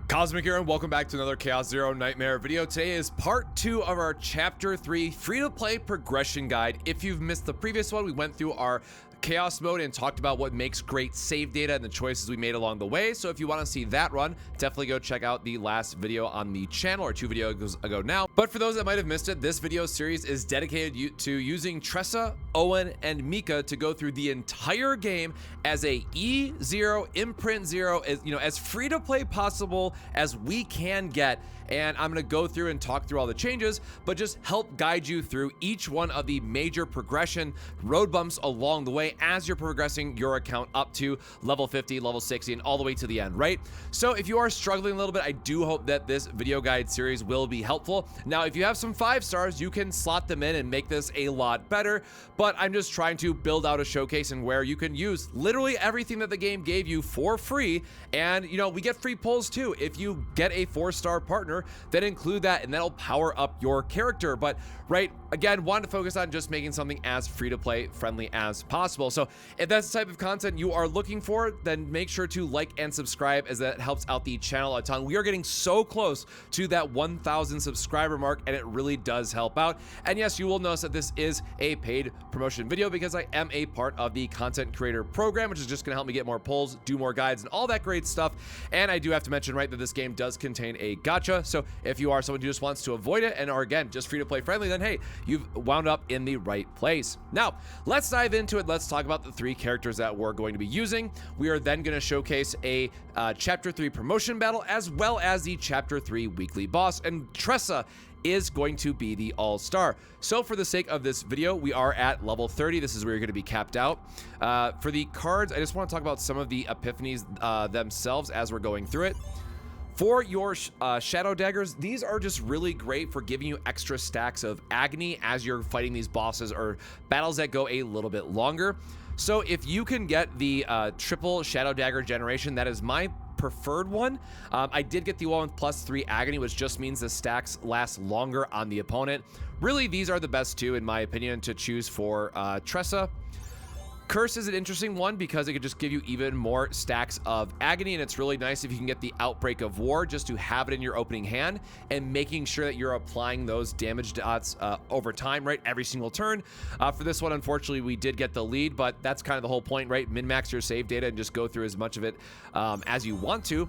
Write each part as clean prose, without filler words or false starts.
Cosmic here, and welcome back to another Chaos Zero Nightmare video. Today is part 2 of our Chapter 3 free-to-play progression guide. If you've missed the previous one, we went through our Chaos mode and talked about what makes great save data and the choices we made along the way. So if you want to see that run, definitely go check out the last video on the channel, or 2 videos ago now. But for those that might have missed it, this video series is dedicated to using Tressa, Owen, and Mika to go through the entire game as a E0 imprint 0, as free to play possible as we can get. And I'm going to go through and talk through all the changes, but just help guide you through each one of the major progression road bumps along the way as you're progressing your account up to level 50, level 60, and all the way to the end, right? So if you are struggling a little bit, I do hope that this video guide series will be helpful. Now, if you have some 5 stars, you can slot them in and make this a lot better, but I'm just trying to build out a showcase and where you can use literally everything that the game gave you for free. And, we get free pulls too. If you get a 4-star partner, then include that and that'll power up your character. But again, want to focus on just making something as free-to-play friendly as possible. So if that's the type of content you are looking for, then make sure to like and subscribe, as that helps out the channel a ton. We are getting so close to that 1,000 subscriber mark, and it really does help out. And yes, you will notice that this is a paid promotion video because I am a part of the content creator program, which is just going to help me get more pulls, do more guides, and all that great stuff. And I do have to mention, that this game does contain a gacha. So if you are someone who just wants to avoid it and are, again, just free to play friendly, then hey, you've wound up in the right place. Now, let's dive into it. Let's talk about the 3 characters that we're going to be using. We are then going to showcase a Chapter 3 promotion battle, as well as the Chapter 3 weekly boss, and Tressa is going to be the all-star. So for the sake of this video, we are at level 30. This is where you're going to be capped out. For the cards, I just want to talk about some of the epiphanies themselves as we're going through it. For your shadow daggers, these are just really great for giving you extra stacks of agony as you're fighting these bosses or battles that go a little bit longer. So if you can get the triple shadow dagger generation, that is my preferred one. I did get the one with +3 agony, which just means the stacks last longer on the opponent. Really, these are the best 2, in my opinion, to choose for Tressa. Curse is an interesting one because it could just give you even more stacks of agony, and it's really nice if you can get the Outbreak of War just to have it in your opening hand and making sure that you're applying those damage dots over time, right? Every single turn. For this one, unfortunately, we did get the lead, but that's kind of the whole point, right? Min-max your save data and just go through as much of it as you want to.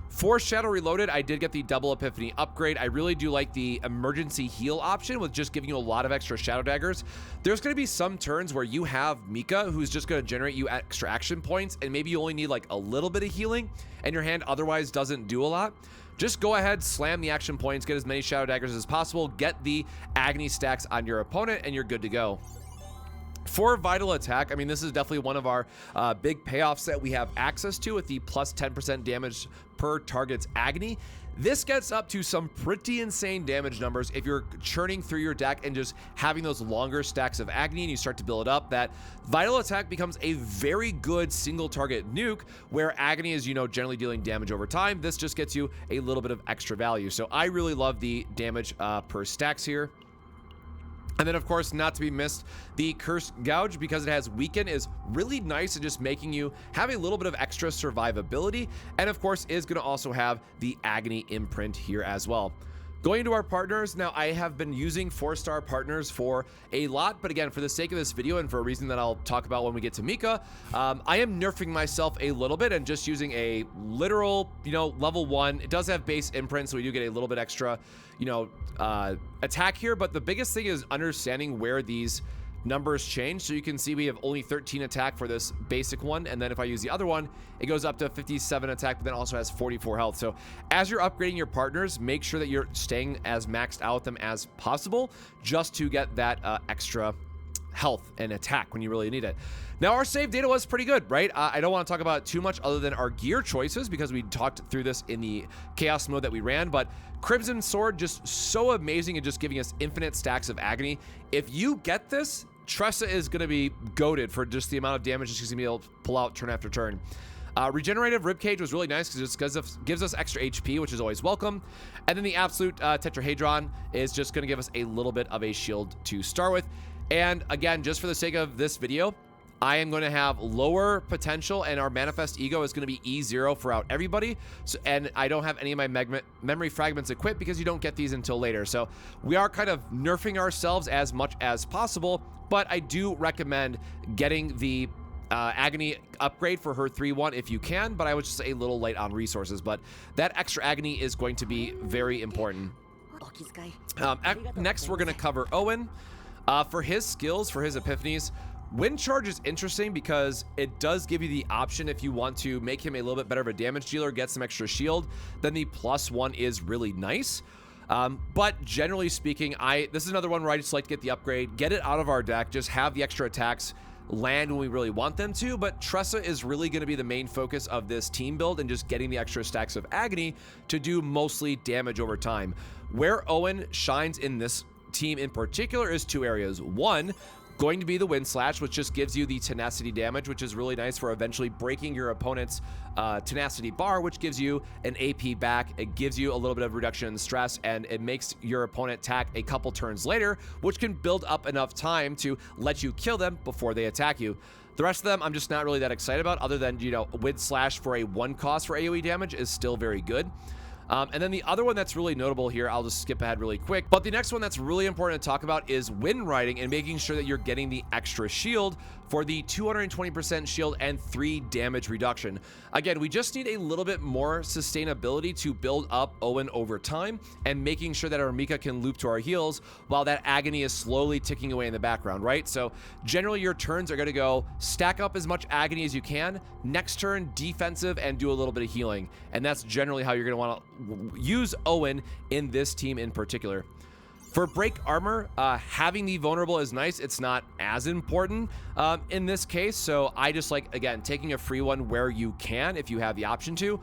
For Shadow Reloaded, I did get the double epiphany upgrade. I really do like the emergency heal option with just giving you a lot of extra shadow daggers. There's going to be some turns where you have Mika, who's just going to generate you extra action points, and maybe you only need like a little bit of healing and your hand otherwise doesn't do a lot. Just go ahead, slam the action points, get as many shadow daggers as possible, get the agony stacks on your opponent, and you're good to go. For Vital Attack, this is definitely one of our big payoffs that we have access to with the plus 10% damage per target's agony. This gets up to some pretty insane damage numbers if you're churning through your deck and just having those longer stacks of agony and you start to build it up. That Vital Attack becomes a very good single target nuke, where agony is, generally dealing damage over time. This just gets you a little bit of extra value. So I really love the damage per stacks here. And then, of course, not to be missed, the Curse Gouge, because it has Weaken, is really nice at just making you have a little bit of extra survivability. And, of course, is going to also have the Agony imprint here as well. Going into our partners, now I have been using 4-star partners for a lot, but again, for the sake of this video and for a reason that I'll talk about when we get to Mika, I am nerfing myself a little bit and just using a literal, level 1. It does have base imprint, so we do get a little bit extra, attack here, but the biggest thing is understanding where these numbers change. So you can see we have only 13 attack for this basic one, and then if I use the other one, it goes up to 57 attack, but then also has 44 health. So as you're upgrading your partners, make sure that you're staying as maxed out with them as possible, just to get that extra health and attack when you really need it. Now, our save data was pretty good, right? I don't want to talk about it too much other than our gear choices, because we talked through this in the chaos mode that we ran, but Crimson Sword, just so amazing and just giving us infinite stacks of agony. If you get this, Tressa is going to be goated for just the amount of damage she's going to be able to pull out turn after turn. Regenerative Ribcage was really nice because it gives us extra HP, which is always welcome. And then the Absolute Tetrahedron is just going to give us a little bit of a shield to start with. And again, just for the sake of this video, I am going to have lower potential, and our Manifest Ego is going to be E0 throughout everybody. So, and I don't have any of my memory fragments equipped because you don't get these until later. So we are kind of nerfing ourselves as much as possible, but I do recommend getting the Agony upgrade for her 3-1 if you can, but I was just a little light on resources. But that extra Agony is going to be very important. Next, we're going to cover Owen. For his skills, for his epiphanies, Wind Charge is interesting because it does give you the option if you want to make him a little bit better of a damage dealer, get some extra shield, then the +1 is really nice. But generally speaking, this is another one where I just like to get the upgrade, get it out of our deck, just have the extra attacks land when we really want them to. But Tressa is really going to be the main focus of this team build and just getting the extra stacks of Agony to do mostly damage over time. Where Owen shines in this team in particular is 2 areas. One, going to be the Wind Slash, which just gives you the tenacity damage, which is really nice for eventually breaking your opponent's tenacity bar, which gives you an AP back. It gives you a little bit of reduction in stress, and it makes your opponent attack a couple turns later, which can build up enough time to let you kill them before they attack you. The rest of them I'm just not really that excited about, other than, you know, Wind Slash for a 1 cost for AoE damage is still very good. And then the other one that's really notable here, I'll just skip ahead really quick, but the next one that's really important to talk about is Wind Riding and making sure that you're getting the extra shield for the 220% shield and 3 damage reduction. Again, we just need a little bit more sustainability to build up Owen over time and making sure that our Mika can loop to our heals while that Agony is slowly ticking away in the background, right? So generally your turns are going to go stack up as much Agony as you can, next turn defensive and do a little bit of healing. And that's generally how you're going to want to use Owen in this team in particular. For break armor, having the vulnerable is nice. It's not as important in this case. So I just like, again, taking a free one where you can if you have the option to.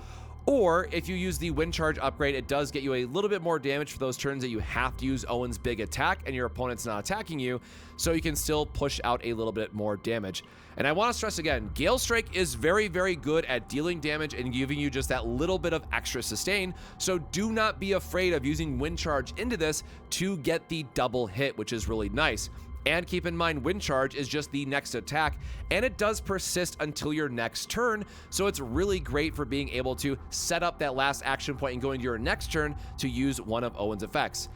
Or if you use the Wind Charge upgrade, it does get you a little bit more damage for those turns that you have to use Owen's big attack and your opponent's not attacking you, so you can still push out a little bit more damage. And I want to stress again, Gale Strike is very, very good at dealing damage and giving you just that little bit of extra sustain, so do not be afraid of using Wind Charge into this to get the double hit, which is really nice. And keep in mind, Wind Charge is just the next attack, and it does persist until your next turn, so it's really great for being able to set up that last action point and go into your next turn to use one of Owen's effects.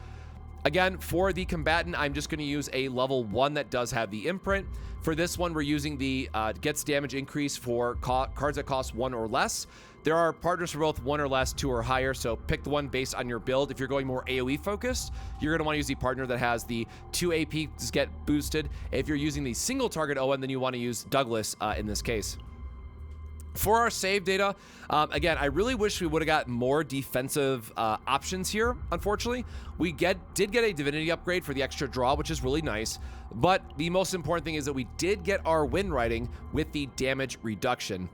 Again, for the combatant, I'm just going to use a level 1 that does have the imprint. For this one, we're using the gets damage increase for cards that cost 1 or less. There are partners for both 1 or less, 2 or higher, so pick the one based on your build. If you're going more AoE focused, you're going to want to use the partner that has the 2 APs get boosted. If you're using the single target Owen, then you want to use Douglas in this case. For our save data, again, I really wish we would have got more defensive options here. Unfortunately, we did get a divinity upgrade for the extra draw, which is really nice. But the most important thing is that we did get our Wind Riding with the damage reduction.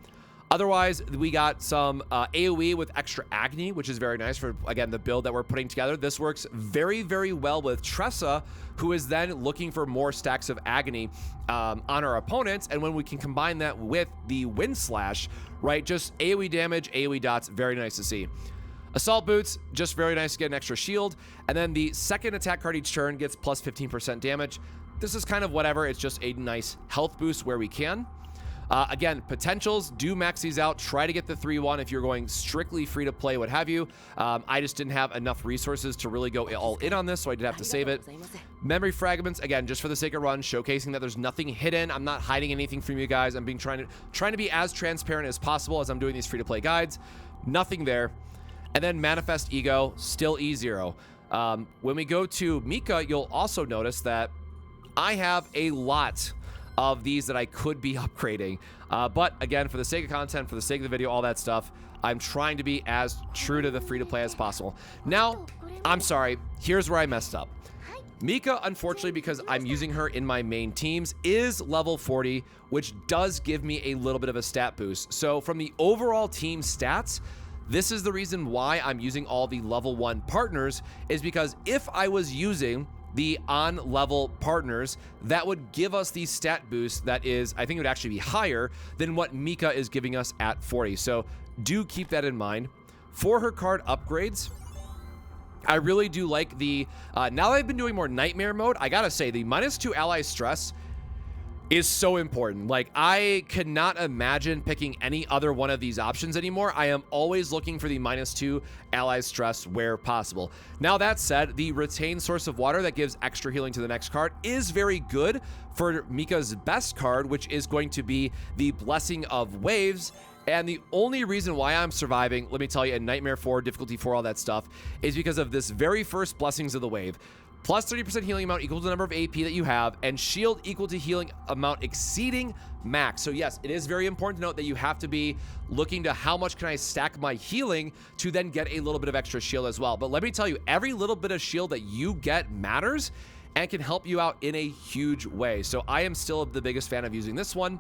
Otherwise, we got some AoE with extra Agony, which is very nice for, again, the build that we're putting together. This works very, very well with Tressa, who is then looking for more stacks of Agony on our opponents. And when we can combine that with the Wind Slash, right, just AoE damage, AoE dots, very nice to see. Assault Boots, just very nice to get an extra shield. And then the second attack card each turn gets plus 15% damage. This is kind of whatever. It's just a nice health boost where we can. Again, potentials, do max these out. Try to get the 3-1 if you're going strictly free to play, what have you. I just didn't have enough resources to really go all in on this, so I did have to save it. Memory fragments, again, just for the sake of run, showcasing that there's nothing hidden. I'm not hiding anything from you guys. I'm trying to be as transparent as possible as I'm doing these free to play guides. Nothing there. And then Manifest Ego, still E0. When we go to Mika, you'll also notice that I have a lot of these that I could be upgrading. But again, for the sake of content, for the sake of the video, all that stuff, I'm trying to be as true to the free-to-play as possible. Now, I'm sorry, here's where I messed up. Mika, unfortunately, because I'm using her in my main teams, is level 40, which does give me a little bit of a stat boost. So from the overall team stats, this is the reason why I'm using all the level 1 partners, is because if I was using the on-level partners, that would give us the stat boost that is, I think it would actually be higher than what Mika is giving us at 40. So do keep that in mind. For her card upgrades, I really do like the, now that I've been doing more Nightmare mode, I gotta say, the -2 ally stress is so important. Like, I cannot imagine picking any other one of these options anymore. I am always looking for the -2 ally stress where possible. Now, that said, the Retain Source of Water that gives extra healing to the next card is very good for Mika's best card, which is going to be the Blessing of Waves. And the only reason why I'm surviving, let me tell you, in Nightmare 4, Difficulty 4, all that stuff, is because of this very first Blessings of the Wave. Plus 30% healing amount equal to the number of AP that you have, and shield equal to healing amount exceeding max. So yes, it is very important to note that you have to be looking to how much can I stack my healing to then get a little bit of extra shield as well. But let me tell you, every little bit of shield that you get matters and can help you out in a huge way. So I am still the biggest fan of using this one.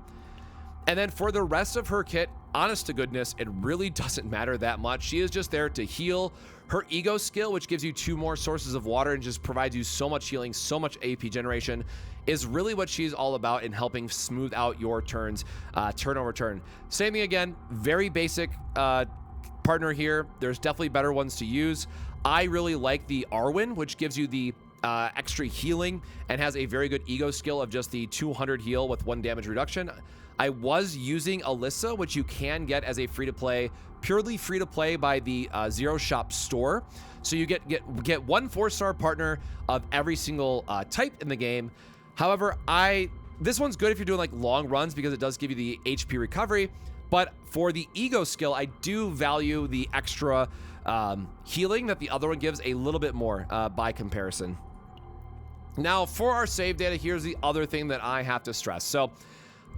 And then for the rest of her kit, honest to goodness, it really doesn't matter that much. She is just there to heal. Her ego skill, which gives you 2 more sources of water and just provides you so much healing, so much AP generation, is really what she's all about in helping smooth out your turns, turn over turn. Same thing again, very basic partner here. There's definitely better ones to use. I really like the Arwen, which gives you the extra healing and has a very good ego skill of just the 200 heal with 1 damage reduction. I was using Alyssa, which you can get as a free-to-play, purely free-to-play by the Zero Shop store. So you get 1 4-star partner of every single type in the game. However, this one's good if you're doing like long runs because it does give you the HP recovery. But for the ego skill, I do value the extra healing that the other one gives a little bit more by comparison. Now, for our save data, here's the other thing that I have to stress. So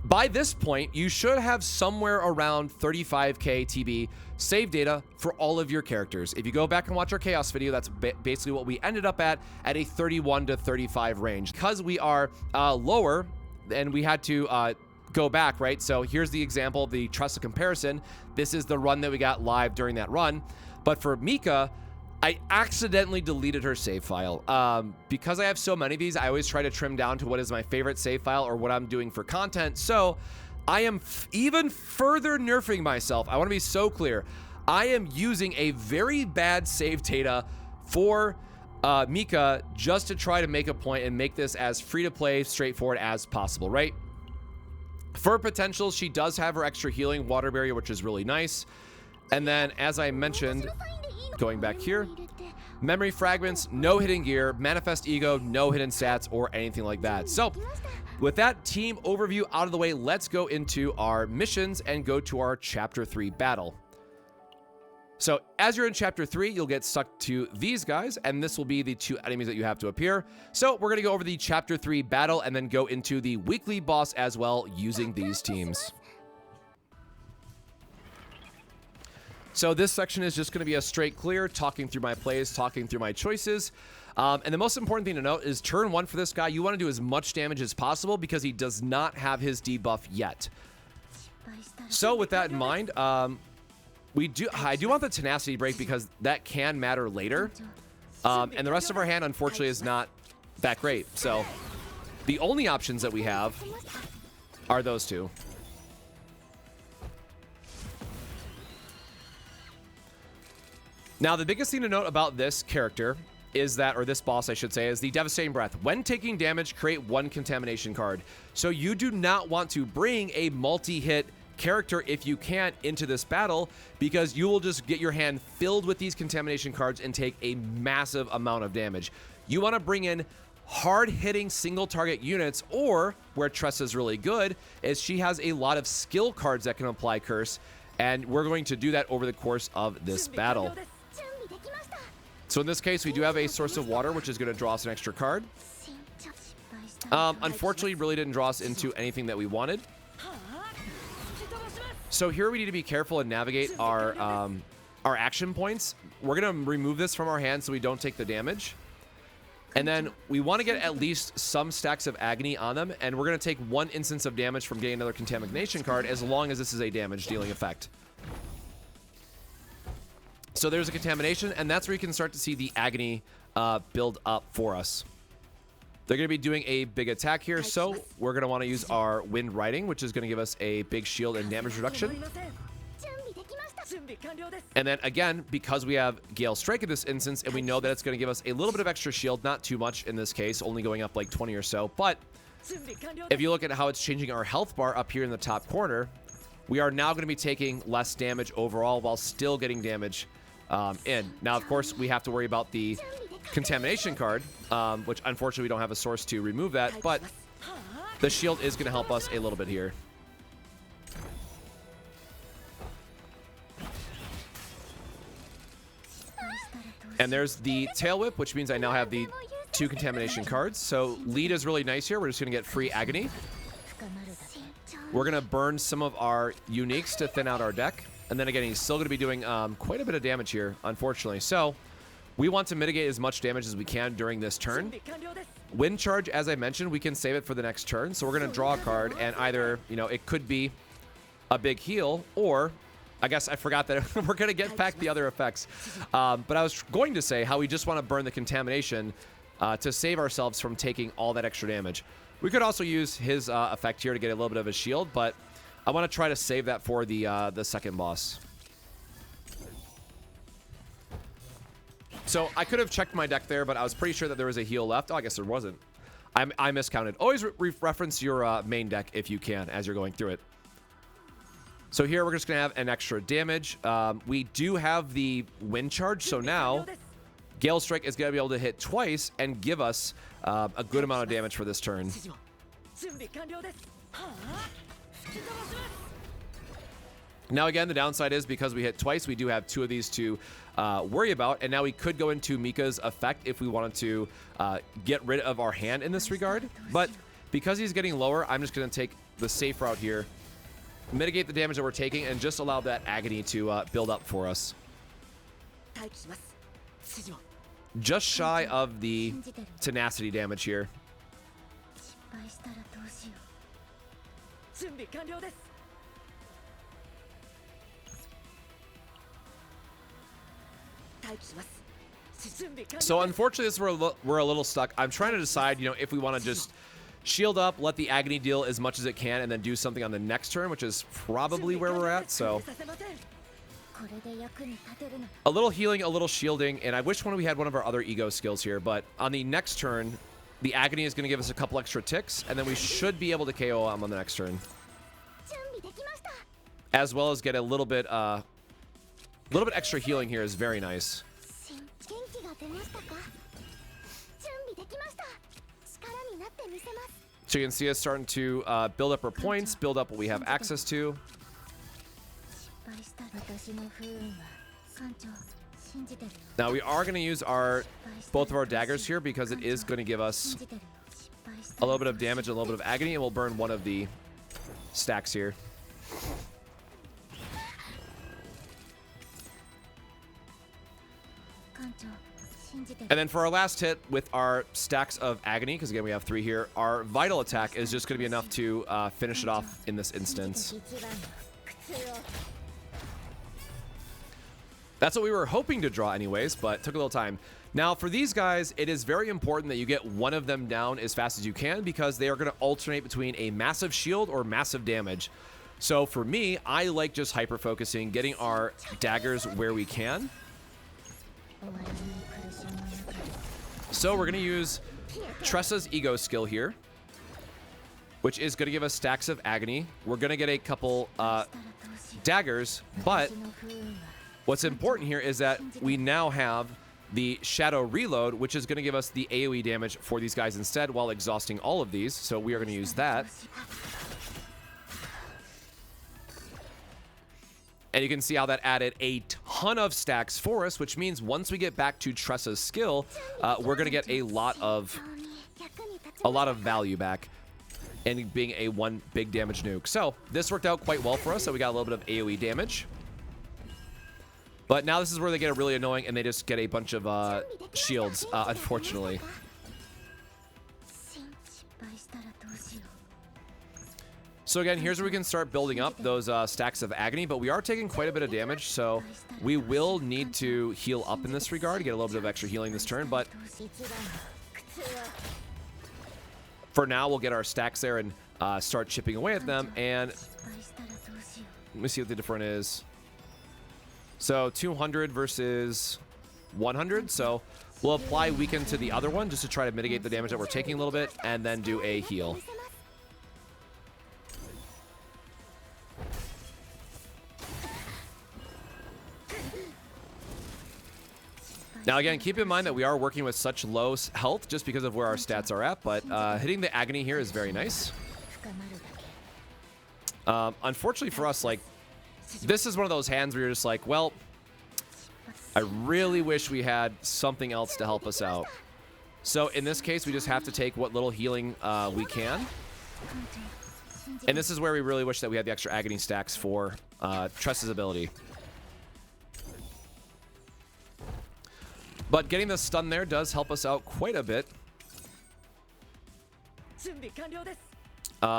by this point, you should have somewhere around 35k TB save data for all of your characters. If you go back and watch our Chaos video, that's basically what we ended up at a 31 to 35 range. Because we are lower, and we had to go back, right? So here's the example of the Tressa comparison. This is the run that we got live during that run. But for Mika, I accidentally deleted her save file. Because I have so many of these, I always try to trim down to what is my favorite save file or what I'm doing for content. So I am even further nerfing myself. I want to be so clear. I am using a very bad save data for Mika just to try to make a point and make this as free-to-play, straightforward as possible, right? For potential, she does have her extra healing water barrier, which is really nice. And then, as I mentioned, going back here, memory fragments, no hidden gear, manifest ego, no hidden stats or anything like that. So with that team overview out of the way, let's go into our missions and go to our chapter 3 battle. So as you're in chapter 3, you'll get stuck to these guys, and this will be the 2 enemies that you have to appear. So we're going to go over the chapter 3 battle and then go into the weekly boss as well using these teams. So this section is just going to be a straight clear, talking through my plays, talking through my choices. And the most important thing to note is turn 1 for this guy, you want to do as much damage as possible because he does not have his debuff yet. So with that in mind, I do want the tenacity break because that can matter later. And the rest of our hand, unfortunately, is not that great. So the only options that we have are those 2. Now, the biggest thing to note about this character is that, or this boss, I should say, is the Devastating Breath. When taking damage, create 1 contamination card. So you do not want to bring a multi-hit character, if you can, into this battle because you will just get your hand filled with these contamination cards and take a massive amount of damage. You want to bring in hard-hitting single-target units, or where Tressa is really good is she has a lot of skill cards that can apply Curse, and we're going to do that over the course of this battle. So in this case, we do have a source of water, which is going to draw us an extra card. Unfortunately, really didn't draw us into anything that we wanted. So here we need to be careful and navigate our action points. We're going to remove this from our hand so we don't take the damage. And then we want to get at least some stacks of agony on them. And we're going to take 1 instance of damage from getting another contamination card as long as this is a damage dealing effect. So there's a contamination, and that's where you can start to see the agony build up for us. They're going to be doing a big attack here, so we're going to want to use our Wind Riding, which is going to give us a big shield and damage reduction. And then again, because we have Gale Strike in this instance, and we know that it's going to give us a little bit of extra shield, not too much in this case, only going up like 20 or so, but If you look at how it's changing our health bar up here in the top corner, we are now going to be taking less damage overall while still getting damage in. Now, of course, we have to worry about the contamination card, which unfortunately we don't have a source to remove that, but the shield is going to help us a little bit here. And there's the tail whip, which means I now have the 2 contamination cards. So lead is really nice here. We're just going to get free agony. We're going to burn some of our uniques to thin out our deck. And then again, he's still going to be doing quite a bit of damage here, unfortunately. So we want to mitigate as much damage as we can during this turn. Wind charge, as I mentioned, we can save it for the next turn. So we're going to draw a card, and either, you know, it could be a big heal, or I guess I forgot that we're going to get back the other effects. But I was going to say how we just want to burn the contamination to save ourselves from taking all that extra damage. We could also use his effect here to get a little bit of a shield, but I want to try to save that for the second boss. So I could have checked my deck there, but I was pretty sure that there was a heal left. Oh, I guess there wasn't. I miscounted. Always reference your main deck if you can as you're going through it. So here we're just going to have an extra damage. We do have the wind charge, so now Gale Strike is going to be able to hit twice and give us a good amount of damage for this turn. Now again, the downside is because we hit twice, we do have 2 of these to worry about, and now we could go into Mika's effect if we wanted to get rid of our hand in this regard. But because he's getting lower, I'm just going to take the safe route here, mitigate the damage that we're taking, and just allow that agony to build up for us. Just shy of the tenacity damage here. So unfortunately, this is where we're a little stuck. I'm trying to decide, you know, if we want to just shield up, let the agony deal as much as it can, and then do something on the next turn, which is probably where we're at. So a little healing, a little shielding, and I wish we had one of our other ego skills here, but on the next turn, the agony is going to give us a couple extra ticks, and then we should be able to KO him on the next turn, as well as get a little bit extra healing here is very nice. So you can see us starting to build up our points, build up what we have access to. Now we are going to use both of our daggers here because it is going to give us a little bit of damage, a little bit of agony, and we'll burn one of the stacks here. And then for our last hit with our stacks of agony, because again we have 3 here, our vital attack is just going to be enough to finish it off in this instance. That's what we were hoping to draw anyways, but it took a little time. Now for these guys, it is very important that you get one of them down as fast as you can, because they are going to alternate between a massive shield or massive damage. So for me, I like just hyper focusing, getting our daggers where we can. So we're going to use Tressa's ego skill here, which is going to give us stacks of agony. We're going to get a couple daggers, but what's important here is that we now have the Shadow Reload, which is going to give us the AoE damage for these guys instead while exhausting all of these. So we are going to use that. And you can see how that added a ton of stacks for us, which means once we get back to Tressa's skill, we're going to get a lot of value back and being a one big damage nuke. So this worked out quite well for us. So we got a little bit of AoE damage. But now this is where they get really annoying and they just get a bunch of shields, unfortunately. So again, here's where we can start building up those stacks of agony, but we are taking quite a bit of damage, so we will need to heal up in this regard to get a little bit of extra healing this turn, but for now, we'll get our stacks there and start chipping away at them, and let me see what the difference is. So 200 versus 100, so We'll apply weaken to the other one just to try to mitigate the damage that we're taking a little bit, and then do a heal. Now again, keep in mind that we are working with such low health just because of where our stats are at, but hitting the agony here is very nice. Unfortunately for us, like, this is one of those hands where you're just like, well, I really wish we had something else to help us out. So in this case, we just have to take what little healing we can. And this is where we really wish that we had the extra agony stacks for Tressa's ability. But getting the stun there does help us out quite a bit.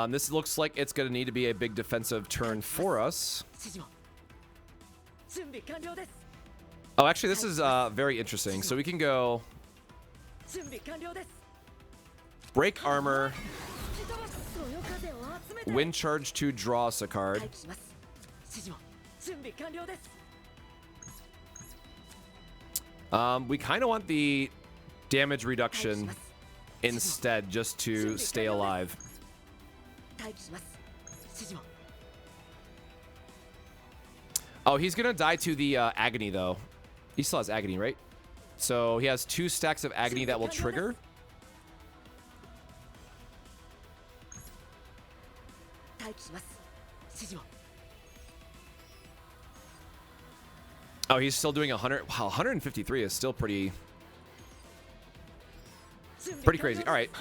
This looks like it's going to need to be a big defensive turn for us. Oh, actually, this is very interesting. So we can go break armor, wind charge to draw us a card. We kind of want the damage reduction instead just to stay alive. Oh, he's going to die to the agony, though. He still has agony, right? So he has 2 stacks of agony that will trigger. Oh, he's still doing 100. Wow, 153 is still pretty crazy. All right.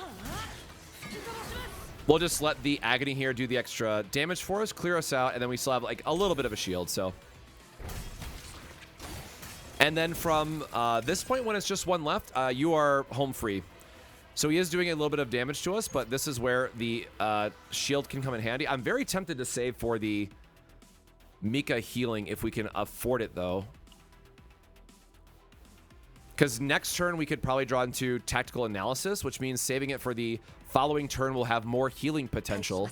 We'll just let the agony here do the extra damage for us, clear us out, and then we still have like a little bit of a shield, so. And then from this point, when it's just one left, you are home free. So he is doing a little bit of damage to us, but this is where the shield can come in handy. I'm very tempted to save for the Mika healing if we can afford it, though. Because next turn, we could probably draw into Tactical Analysis, which means saving it for the following turn will have more healing potential.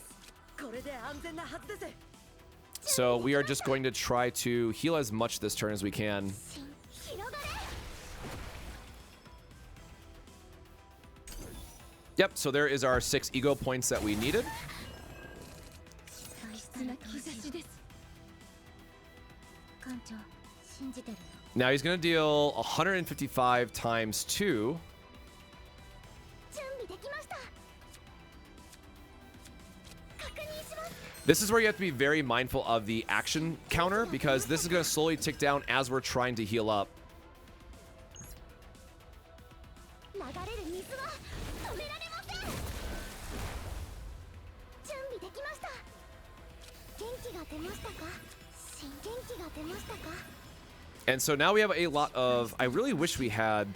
So we are just going to try to heal as much this turn as we can. Yep, so there is our 6 ego points that we needed. Now he's going to deal 155 times 2. This is where you have to be very mindful of the action counter, because this is going to slowly tick down as we're trying to heal up. And so now we have a lot of... I really wish we had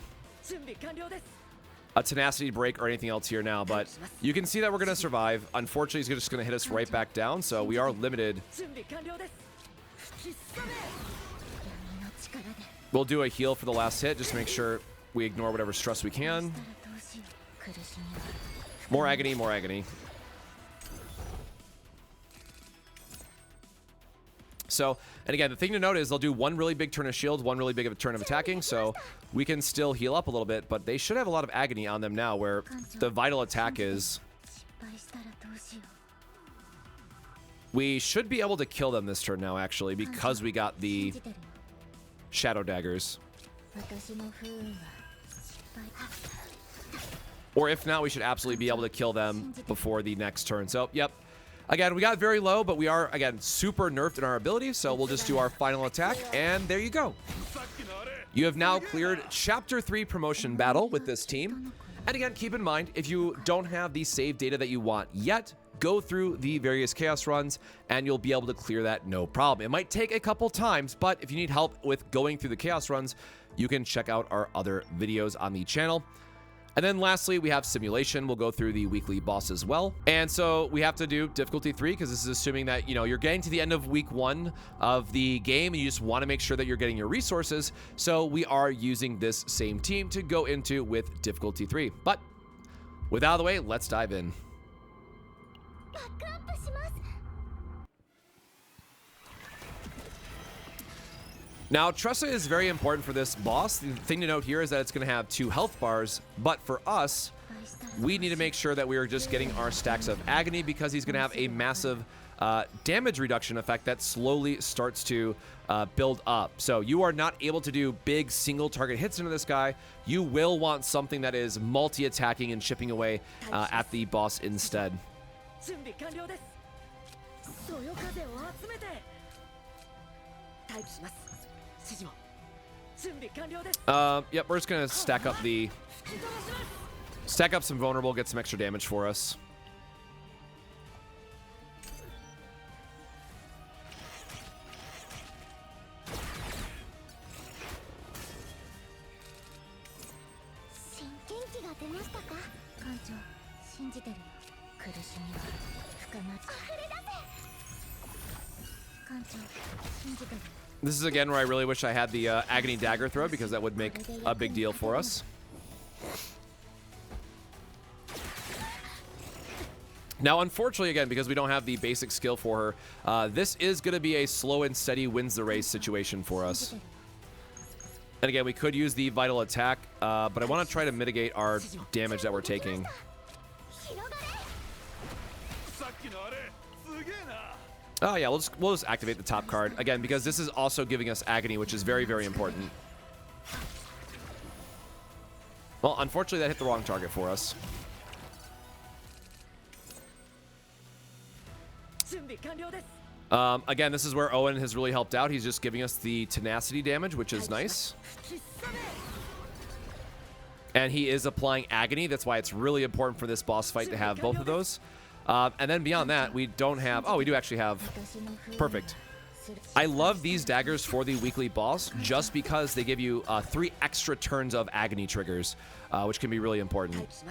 a tenacity break or anything else here now, but you can see that we're going to survive. Unfortunately, he's just going to hit us right back down, so we are limited. We'll do a heal for the last hit, just to make sure we ignore whatever stress we can. More agony, more agony. So, and again, the thing to note is they'll do one really big turn of shield, one really big of a turn of attacking, so we can still heal up a little bit, but they should have a lot of agony on them now, where the vital attack is. We should be able to kill them this turn now, actually, because we got the shadow daggers. Or if not, we should absolutely be able to kill them before the next turn. So, yep. Again, we got very low, but we are, again, super nerfed in our ability, so we'll just do our final attack, and there you go. You have now cleared Chapter 3 Promotion Battle with this team. And again, keep in mind, if you don't have the save data that you want yet, go through the various Chaos runs, and you'll be able to clear that no problem. It might take a couple times, but if you need help with going through the Chaos runs, you can check out our other videos on the channel. And then lastly, we have Simulation. We'll go through the weekly boss as well. And so we have to do difficulty 3 because this is assuming that, you know, you're getting to the end of week 1 of the game and you just want to make sure that you're getting your resources. So we are using this same team to go into with difficulty 3. But with out of the way, let's dive in. Now, Tressa is very important for this boss. The thing to note here is that it's going to have 2 health bars, but for us, we need to make sure that we are just getting our stacks of agony because he's going to have a massive damage reduction effect that slowly starts to build up. So you are not able to do big single target hits into this guy. You will want something that is multi-attacking and chipping away at the boss instead. Yep, we're just gonna stack up some vulnerable, get some extra damage for us. This is again where I really wish I had the Agony Dagger throw because that would make a big deal for us. Now, unfortunately, again, because we don't have the basic skill for her, this is going to be a slow and steady wins the race situation for us. And again, we could use the Vital Attack, but I want to try to mitigate our damage that we're taking. Oh yeah, we'll just activate the top card again because this is also giving us agony, which is very, very important. Well, unfortunately, that hit the wrong target for us. Again, this is where Owen has really helped out. He's just giving us the tenacity damage, which is nice. And he is applying agony. That's why it's really important for this boss fight to have both of those. And then beyond that, we don't have... Oh, we do actually have... Perfect. I love these daggers for the weekly boss just because they give you 3 extra turns of agony triggers, which can be really important.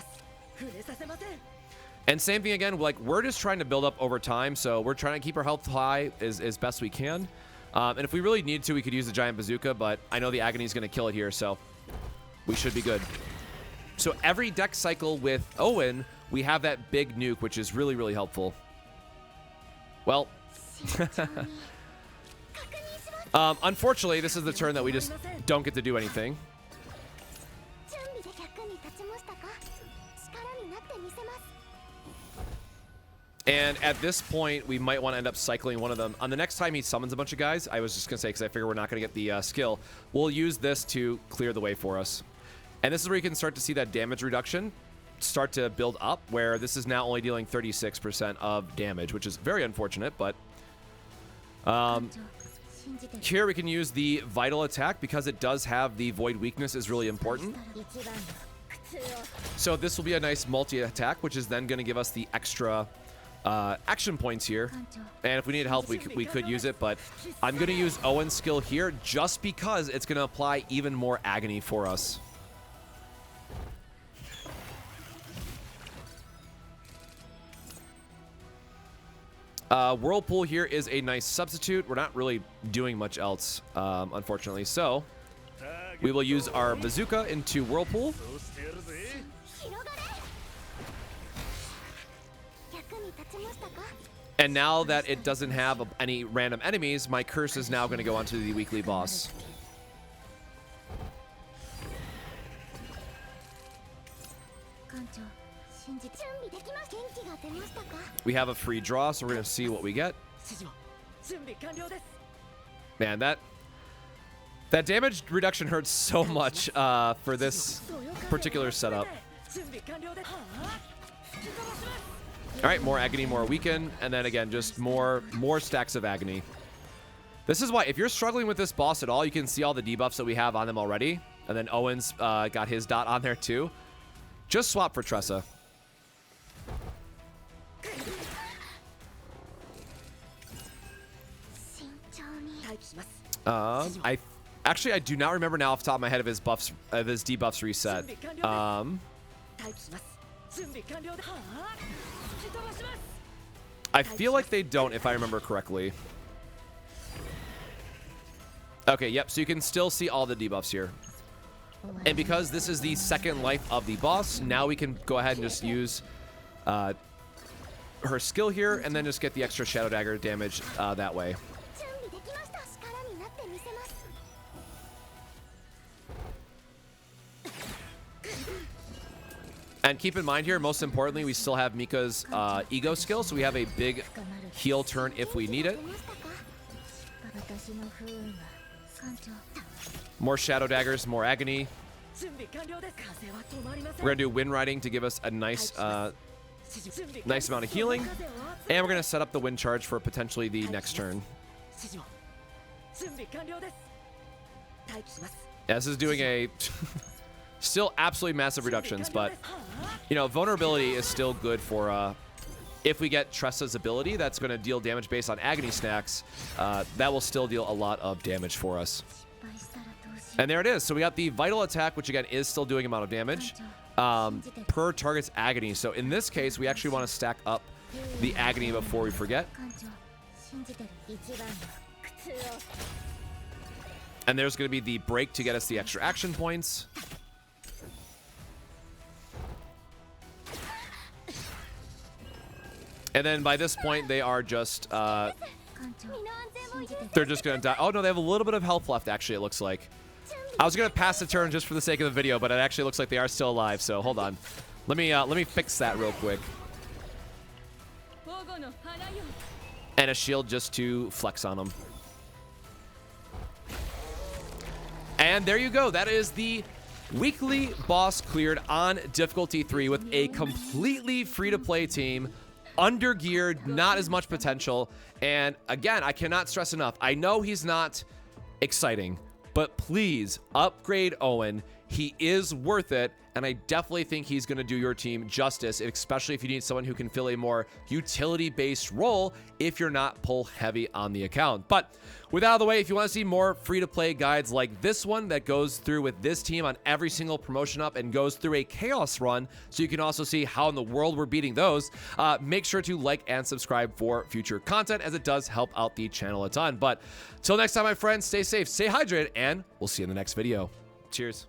And same thing again, like we're just trying to build up over time, so we're trying to keep our health high as best we can. And if we really need to, we could use the giant bazooka, but I know the agony is going to kill it here, so we should be good. So every deck cycle with Owen, we have that big nuke, which is really, really helpful. Well, unfortunately, this is the turn that we just don't get to do anything. And at this point, we might want to end up cycling one of them. On the next time he summons a bunch of guys, I was just going to say, because I figure we're not going to get the skill, we'll use this to clear the way for us. And this is where you can start to see that damage reduction start to build up, where this is now only dealing 36% of damage, which is very unfortunate, but... here we can use the Vital Attack because it does have the Void Weakness is really important. So this will be a nice multi-attack, which is then going to give us the extra... action points here, and if we need help we could use it, but I'm going to use Owen's skill here just because it's going to apply even more agony for us. Whirlpool here is a nice substitute. We're not really doing much else, unfortunately, so we will use our bazooka into Whirlpool. And now that it doesn't have any random enemies, my curse is now going to go onto the weekly boss. We have a free draw, so we're going to see what we get. Man, that damage reduction hurts so much for this particular setup. All right, more agony, more weaken, and then again, just more stacks of agony. This is why, if you're struggling with this boss at all, you can see all the debuffs that we have on them already. And then Owen's got his dot on there too. Just swap for Tressa. I do not remember now off the top of my head if his debuffs reset. I feel like they don't, if I remember correctly. Okay, yep, so you can still see all the debuffs here. And because this is the second life of the boss, now we can go ahead and just use her skill here and then just get the extra Shadow Dagger damage that way. And keep in mind here, most importantly, we still have Mika's ego skill, so we have a big heal turn if we need it. More Shadow Daggers, more Agony. We're going to do Wind Riding to give us a nice nice amount of healing. And we're going to set up the Wind Charge for potentially the next turn. Yeah, this is doing a... Still absolutely massive reductions, but, you know, vulnerability is still good for, if we get Tressa's ability, that's going to deal damage based on Agony Snacks. That will still deal a lot of damage for us. And there it is. So we got the Vital Attack, which again is still doing amount of damage per target's Agony. So in this case, we actually want to stack up the Agony before we forget. And there's going to be the break to get us the extra action points. And then by this point, they are just, they're just going to die. Oh, no, they have a little bit of health left, actually, it looks like. I was going to pass the turn just for the sake of the video, but it actually looks like they are still alive, so hold on. Let me fix that real quick. And a shield just to flex on them. And there you go. That is the weekly boss cleared on difficulty 3 with a completely free-to-play team. Under-geared, not as much potential. And again, I cannot stress enough. I know he's not exciting, but please upgrade Owen. He is worth it, and I definitely think he's going to do your team justice, especially if you need someone who can fill a more utility-based role if you're not pull heavy on the account. But with that out of the way, if you want to see more free-to-play guides like this one that goes through with this team on every single promotion up and goes through a chaos run, so you can also see how in the world we're beating those, make sure to like and subscribe for future content, as it does help out the channel a ton. But till next time, my friends, stay safe, stay hydrated, and we'll see you in the next video. Cheers.